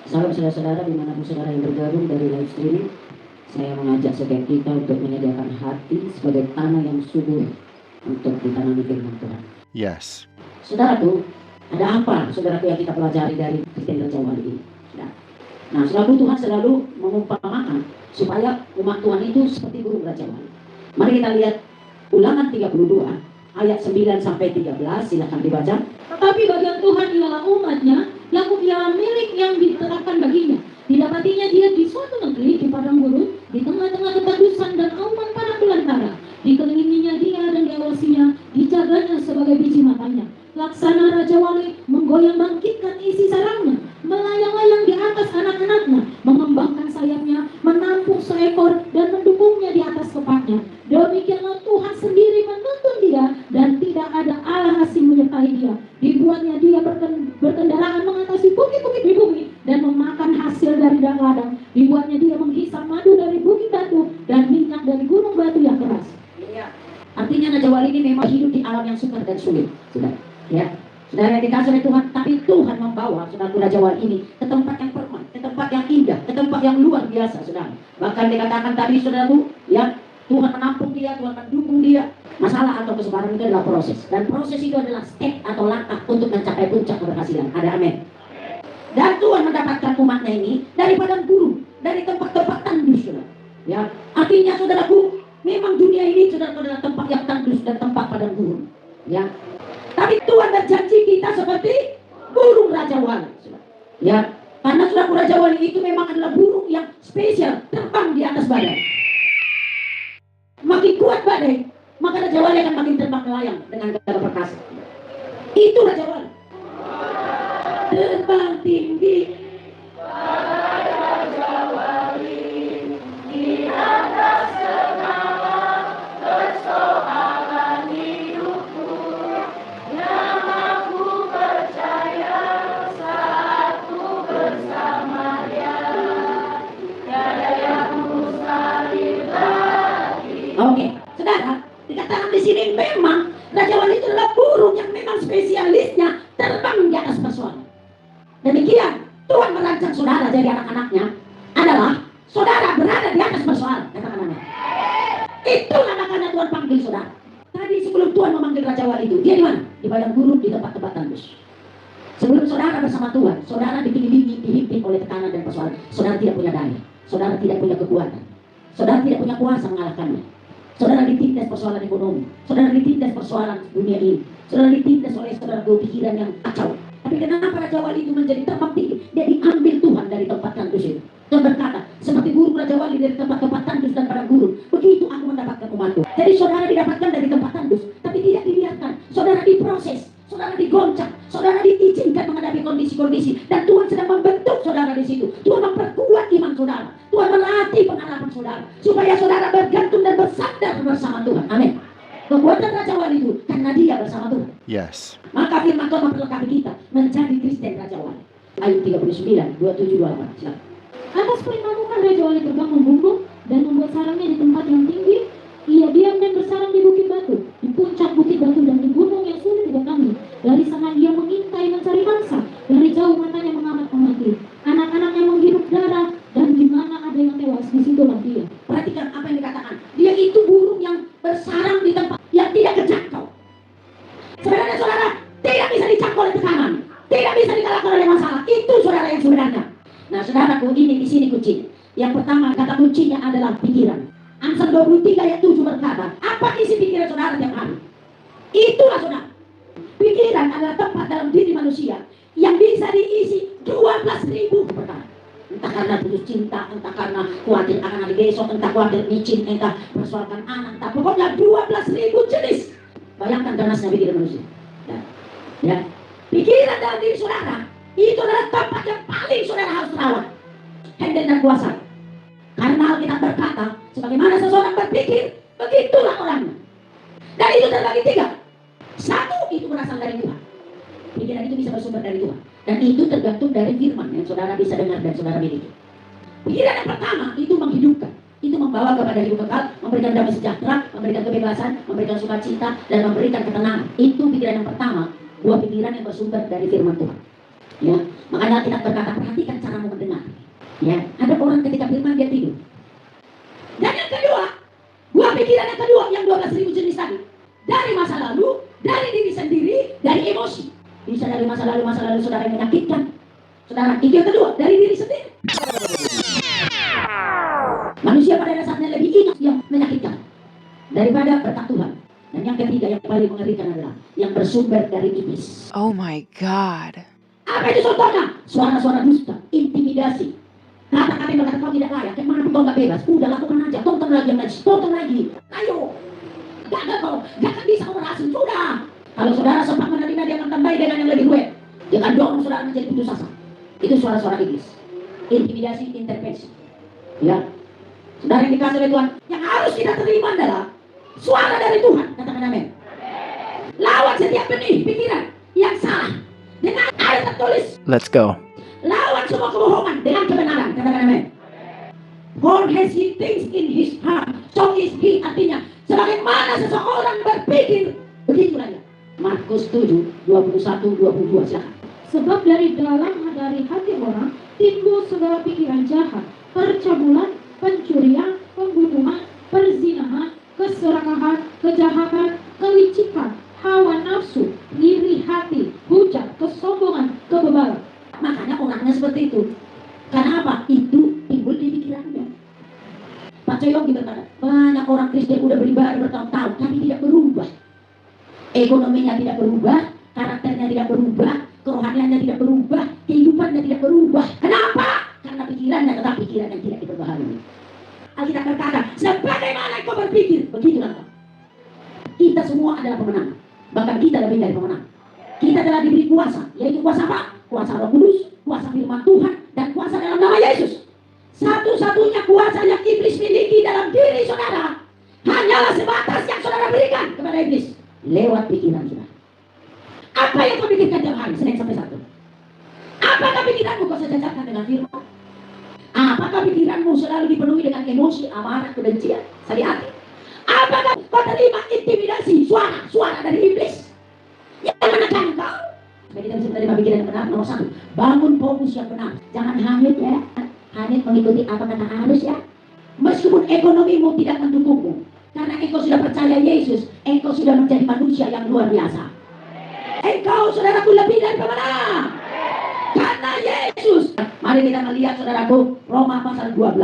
Salam saudara-saudara dimanapun saudara yang bergabung dari live streaming. Saya mengajak setiap kita untuk menyediakan hati sebagai tanah yang subur untuk ditanami firman Tuhan. Yes. Saudaraku, ada apa saudaraku yang kita pelajari dari Kristen Raja Wali ini? Nah, selalu Tuhan selalu mengumpamakan supaya umat Tuhan itu seperti burung Raja Wali. Mari kita lihat Ulangan 32 ayat 9 sampai 13, silakan dibaca. Tetapi bagian Tuhan ialah umatnya, Yakub ialah milik yang diterapkan baginya. Didapatinya dia di suatu negeri, di padang gurun, di tengah-tengah ketakusan dan auman padang belantara. Dikelilinginya dia dan diawasinya, dijaganya sebagai biji matanya. Laksana Raja Wali menggoyang bangkitkan isi sarangnya, melayang-layang di atas anak-anaknya, mengembangkan sayapnya, menampung seekor dan mendukungnya di atas kepaknya. Demikianlah Tuhan sendiri menuntun dia dan tidak ada Allah asing menyertai dia. Dibuatnya dia berkendaraan mengatasi bukit-bukit di bumi dan memakan hasil dari ladang. Dibuatnya dia menghisap madu dari bukit batu dan minyak dari gunung batu yang keras. Ya. Artinya Raja Wali ini memang hidup di alam yang sukar dan sulit. Sudah, ya. Saudara yang dikasih oleh Tuhan, tapi Tuhan membawa saudara Raja Wali ini ke tempat yang permai, ke tempat yang indah, ke tempat yang luar biasa, saudara. Bahkan dikatakan tadi saudaraku, ya, Tuhan menampung dia, Tuhan mendukung dia. Masalah atau kesebaran itu adalah proses, dan proses itu adalah step atau langkah untuk mencapai puncak keberhasilan. Ada amin. Dan Tuhan mendapatkan umatnya ini dari padang gurun, dari tempat-tempat tandus, saudara. Ya, artinya saudaraku, memang dunia ini saudara adalah tempat yang tandus dan tempat padang gurun. Ya, tapi Tuhan berjanji kita seperti burung Raja Wali. Ya, karena saudara Raja Wali itu memang adalah burung yang spesial, terbang di atas badai. Makin kuat badai, maka Raja Wali akan makin terbang melayang dengan gagah perkasa. Itu Raja Wali. Terbang tinggi. Raja Wali di atas segala persoalan hidupku, yang aku percaya satu bersama dia, tiada yang mustahil lagi. Oke, saudara, dikatakan di sini memang Raja Wali itu adalah burung yang memang spesialisnya terbang di atas persoalan. Demikian Tuhan merancang saudara jadi anak-anaknya adalah saudara berada di atas persoalan. Katakan amin. Itulah makanya Tuhan panggil saudara. Tadi sebelum Tuhan memanggil Raja Wali itu, dia di mana? Di padang gurun, di tempat-tempat tandus. Sebelum saudara bersama Tuhan, saudara dihimpit oleh tekanan dan persoalan. Saudara tidak punya daya, saudara tidak punya kekuatan, saudara tidak punya kuasa mengalahkannya. Saudara ditindas persoalan ekonomi, saudara ditindas persoalan dunia ini, saudara ditindas oleh saudara pikiran yang kacau. Tapi kenapa Raja Wali itu menjadi tempat tinggi? Dia diambil Tuhan dari tempat tandus itu. Tuhan berkata, seperti burung Raja Wali dari tempat-tempat tandus dan padang gurun, begitu aku mendapatkan umatku. Jadi saudara didapatkan dari tempat tandus, tapi tidak dibiarkan. Saudara diproses, saudara digoncang, saudara diizinkan menghadapi kondisi-kondisi, dan Tuhan sedang membentuk saudara di situ. Tuhan memperkuat iman saudara, Tuhan melatih pengalaman saudara, supaya saudara bergantung dan bersandar bersama Tuhan. Amin. Kekuatan Raja Wali itu karena dia bersama Tuhan. Yes. Maka firman Tuhan memperlengkapi kita menjadi Kristen Raja Wali. Ayat 39, 27, 28. Silakan. Atas perintahmu kan Raja Wali terbang membumbung dan membuat sarangnya di tempat yang tinggi. Ia diam dan bersarang di bukit batu, di puncak bukit batu dan di gunung yang sulit didatangi. Dari sana dia mengintai mencari mangsa, dari jauh matanya mengamati. Anak-anaknya menghirup darah, dan di mana ada yang tewas, disitulah dia. Perhatikan apa yang dikatakan. Dia itu burung yang bersarang di tempat yang tidak terjangkau. Sebenarnya saudara tidak bisa dijangkau oleh tekanan, tidak bisa dikalahkan oleh masalah. Itu saudara yang sebenarnya. Nah, saudaraku, ini di sini kunci. Yang pertama, kata kuncinya adalah pikiran. Amsal 23 ayat 7 berkata, apa isi pikiran saudara tiap hari? Itulah saudara. Pikiran adalah tempat dalam diri manusia yang bisa diisi 12.000 perkara. Entah karena putus cinta, entah karena khawatir akan hari besok, entah khawatir micin, entah persoalkan anak, entah pokoknya 12.000 jenis. Bayangkan ganasnya pikiran manusia. Ya. Pikiran dalam diri saudara itu adalah tempat yang paling saudara harus rawat, handle dan kuasai. Karena Alkitab berkata, sebagaimana seseorang berpikir, begitulah orangnya. Dan itu terbagi 3. Satu, itu berasal dari Tuhan. Pikiran itu bisa bersumber dari Tuhan. Dan itu tergantung dari firman yang saudara bisa dengar dan saudara miliki. Pikiran yang pertama itu menghidupkan, itu membawa kepada hidup kekal, memberikan damai sejahtera, memberikan kebebasan, memberikan sukacita, dan memberikan ketenangan. Itu pikiran yang pertama, buah pikiran yang bersumber dari firman Tuhan. Ya, makanya kita berkata, perhatikan caramu mendengar. Ya, ada orang ketika firman dia tidur. Dan yang kedua, buah pikiran yang kedua yang 12.000 jenis tadi. Dari masa lalu, dari diri sendiri, dari emosi. Bisa dari masa lalu saudara yang menyakitkan. Saudara, itu yang kedua, dari diri sendiri. Manusia pada dasarnya lebih ingat yang menyakitkan daripada berkat Tuhan. Dan yang ketiga yang paling mengerikan adalah yang bersumber dari iblis. Oh my God. Apa itu contohnya? Suara-suara dusta, intimidasi. Kata-kata yang berkata kau tidak layak, yang mana pun kau gak bebas. Udah lakukan aja, tonton lagi yang najis, tonton lagi. Ayo, gak akan bisa kau berhasil, sudah. Kalau saudara sempat menerima, dia akan tambah dengan yang lebih kuat. Dia akan dorong saudara menjadi putus asa. Itu suara-suara iblis. Intimidasi, intervensi. Ya, saudara yang dikasih oleh Tuhan, yang harus kita terima adalah suara dari Tuhan. Katakan amin. Lawan setiap benih pikiran yang salah dengan ayat tertulis. Let's go. Lawan semua kebohongan dengan kebenaran. Katakan amin. For as he thinks in his heart, so is he. Artinya, sebagaimana seseorang berpikir, begitulah dia. Markus 7, 21, 22. Silakan. Sebab dari hati orang timbul segala pikiran jahat, percabulan, pencurian, pembunuhan, perzinahan, keserakahan, kejahatan, kelicikan, hawa nafsu, iri hati, hujat, kesombongan, kebebalan. Makanya orangnya seperti itu. Karena apa? Itu timbul di pikirannya. Pak Coyogi berkata, banyak orang Kristen udah beribadah bertahun-tahun tapi tidak berubah. Ekonominya tidak berubah, karakternya tidak berubah, kerohaniannya tidak berubah, kehidupannya tidak berubah. Kenapa? Karena pikirannya tetap pikiran yang tidak diperbaharui. Alkitab berkata, sebagaimana kau berpikir, begitulah kau. Kita semua adalah pemenang. Bahkan kita lebih dari pemenang. Kita telah diberi kuasa, yaitu kuasa apa? Kuasa Roh Kudus, kuasa firman Tuhan, dan kuasa dalam nama Yesus. Satu-satunya kuasa yang iblis miliki dalam diri saudara hanyalah sebatas yang saudara berikan kepada iblis lewat pikiran saudara. Apa yang kau pikirkan tiap hari, Senin sampai Sabtu? Apakah pikiranmu kau sejajarkan dengan firman? Apakah pikiranmu selalu dipenuhi dengan emosi, amarah, kebencian, sakit hati? Apakah kau terima intimidasi, suara dari iblis yang menekan kau? Supaya kita bisa menerima pikiran yang benar. Nomor 1, bangun fokus yang benar. Jangan hanyut ya, hanyut mengikuti apa kata arus ya. Meskipun ekonomimu tidak mendukungmu, karena engkau sudah percaya Yesus, engkau sudah menjadi manusia yang luar biasa. Engkau saudaraku lebih dari pemenang karena Yesus. Mari kita melihat saudaraku Roma pasal 12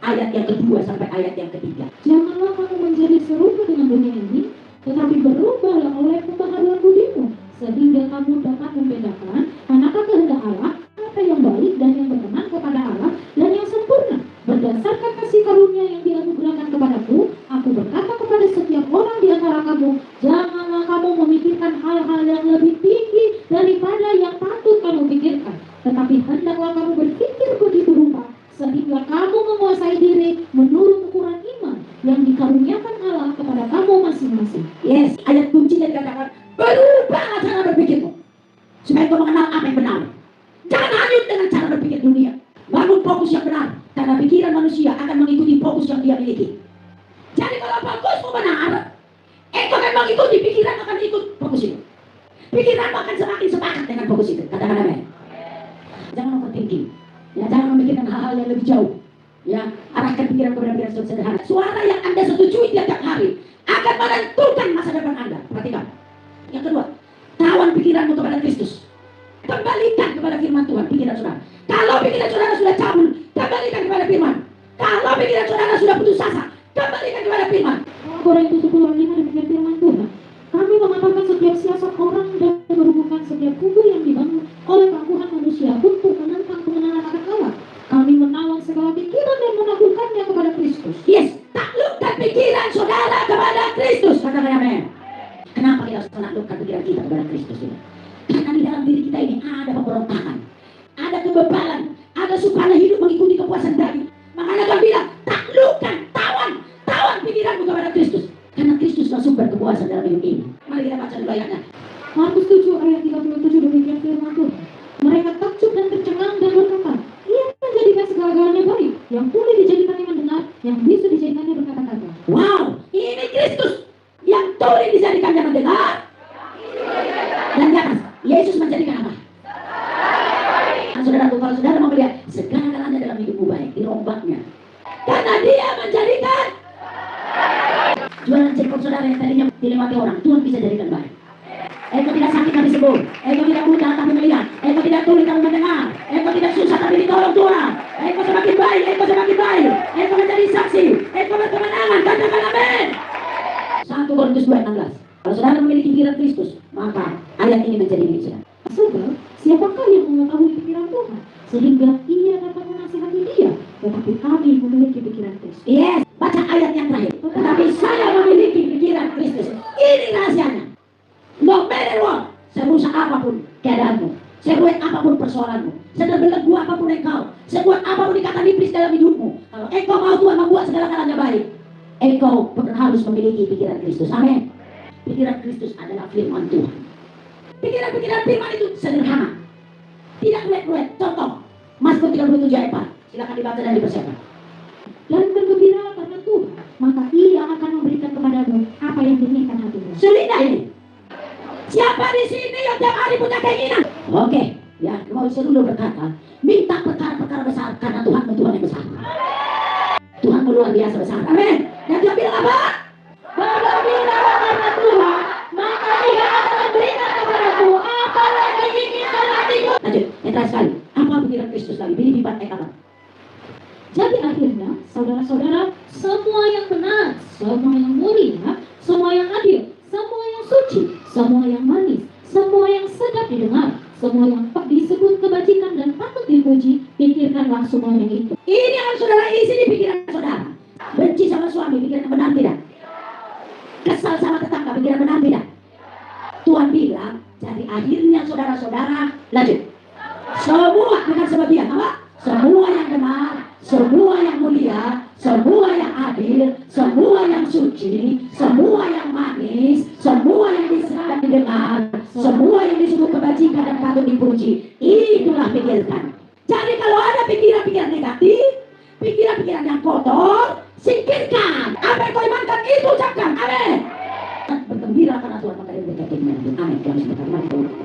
ayat yang kedua sampai ayat yang ketiga. Janganlah kamu menjadi serupa dengan dunia ini, tetapi berubahlah oleh pembaharuan budimu, sehingga kamu dapat membedakan manakah kehendak Allah, apa yang baik dan yang berkenan kepada Allah dan yang sempurna. Berdasarkan kasih karunia yang dianugerahkan kepadaku, aku berkata kepada setiap orang di antara kamu, janganlah kamu memikirkan hal-hal yang lebih tinggi daripada yang patut kamu pikirkan, tetapi hendaklah kamu berpikir begitu rupa, sehingga kamu menguasai diri menurut ukuran iman yang dikaruniakan Allah kepada kamu masing-masing. Yes, ayat kuncinya dikatakan berubahlah cara berpikirmu supaya kau mengenal apa yang benar. Jangan hanyut dengan cara berpikir dunia. Bangun fokus yang benar, karena pikiran manusia akan mengikuti fokus yang dia miliki. Jadi kalau fokusmu benar, engkau akan mengikuti, pikiran akan ikut fokus itu. Pikiran akan semakin sepakat dengan fokus itu. Katakan amin. Jangan overthinking. Ya, jangan memikirkan hal-hal yang lebih jauh. Ya, arahkan pikiran kepada pikiran sederhana. Suara yang Anda setujui tiap hari akan menentukan masa depan Anda. Perhatikan. Yang kedua, tawan pikiranmu kepada Kristus. Kembalikan kepada firman Tuhan pikiran saudara. Kalau pikiran saudara sudah cabul, kembalikan kepada firman. Kalau pikiran saudara sudah putus asa, kembalikan kepada firman. Korintus 10:5 demikian firman Tuhan. Kami mematahkan setiap siasat orang dan merubuhkan setiap kubu yang dibangun oleh keangkuhan manusia untuk menentang pengenalan akan Allah. Kami menawan segala pikiran dan menaklukkannya kepada Kristus. Yes, taklukkan pikiran saudara kepada Kristus. Katakan amin. Kenapa kita harus menaklukkan pikiran kita kepada Kristus ini? Karena di dalam diri kita ini ada pemberontakan, ada kebebalan, ada supaya hidup mengikuti kepuasan daging. Makanya kan bilang, taklukkan, tawan pikiranmu kepada Kristus. Karena Kristus adalah sumber kepuasan dalam hidup ini. Mari kita baca dulu ayatnya. Markus 7 ayat 37 demikian firman Tuhan. Mereka takjub dan tercengang dan berkata, ia menjadikan segala-galanya baik, yang boleh dijadikan dengan benar, yang bisa dijadikannya berkata-kata. Wow, ini Kristus yang boleh dijadikan dengan benar. Dan di atas, Yesus menjadikan apa? Saudara, kalau saudara mau melihat segala obatnya. Karena dia menjadikan jualan jengkol saudara yang tadinya dilewati orang, Tuhan bisa jadikan baik. Engkau tidak sakit tapi sembuh. Engkau tidak buta tapi melihat. Engkau tidak tuli tapi mendengar. Engkau tidak susah tapi ditolong Tuhan. Engkau semakin baik. Engkau semakin baik. Engkau menjadi saksi. Engkau berkemenangan. Katakan amin. 1 Korintus 2:16. Kalau saudara memiliki pikiran Kristus, maka ayat ini menjadi milik saudara. Sebab siapakah yang mengetahui pikiran Tuhan sehingga ia dapat menasihati dia? Tetapi kami memiliki pikiran Kristus. Yes, baca ayat yang terakhir. Tetapi saya memiliki pikiran Kristus. Ini rahasianya. No matter what, serusak apapun keadaanmu, seruit apapun persoalanmu, sederbelenggu apapun engkau, sekuat apapun ikatan iblis dalam hidupmu, kalau engkau mau Tuhan membuat segala-galanya baik, engkau harus memiliki pikiran Kristus. Amin. Pikiran Kristus adalah firman Tuhan. Pikiran-pikiran firman itu sederhana, tidak ruwet-ruwet. Contoh, Mazmur 37 ayat 4. Silakan dibaca dan dipersiapkan. Dan bergembiralah karena Tuhan, maka ia akan memberikan kepadamu apa yang diinginkan hatimu. Selindah ini. Siapa di sini yang tiap hari punya keinginan? Oke, ya, mau dulu berkata, minta perkara-perkara besar karena Tuhan yang besar. Tuhan luar biasa besar. Amin. Dan dia bilang apa? Bergembiralah karena Tuhan, maka ia akan memberikan kepadamu apa yang diinginkan hatimu. Lanjut, yang terakhir sekali. Apa pikiran Kristus lagi? Filipi 4:8. Jadi akhirnya, saudara-saudara, semua yang benar, semua yang mulia, semua yang adil, semua yang suci, semua yang manis, semua yang sedap didengar, semua yang disebut kebajikan dan patut dipuji, pikirkanlah semua yang itu. Ini harus saudara isi di pikiran saudara. Benci sama suami, pikiran benar tidak? Kesal sama tetangga, pikiran benar tidak? Tuhan bilang, jadi akhirnya saudara-saudara, lanjut. Semua, bukan sebagian, apa? Semua yang benar, semua yang mulia, semua yang adil, semua yang suci, semua yang manis, semua yang disebut didengar, semua yang disebut kebajikan dan patut dipuji, itulah pikirkan. Jadi kalau ada pikiran-pikiran negatif, pikiran-pikiran yang kotor, singkirkan. Apa yang kau imankan itu ucapkan. Amin. Bergembira karena Tuhan maka dia berkati. Amin. Tuhan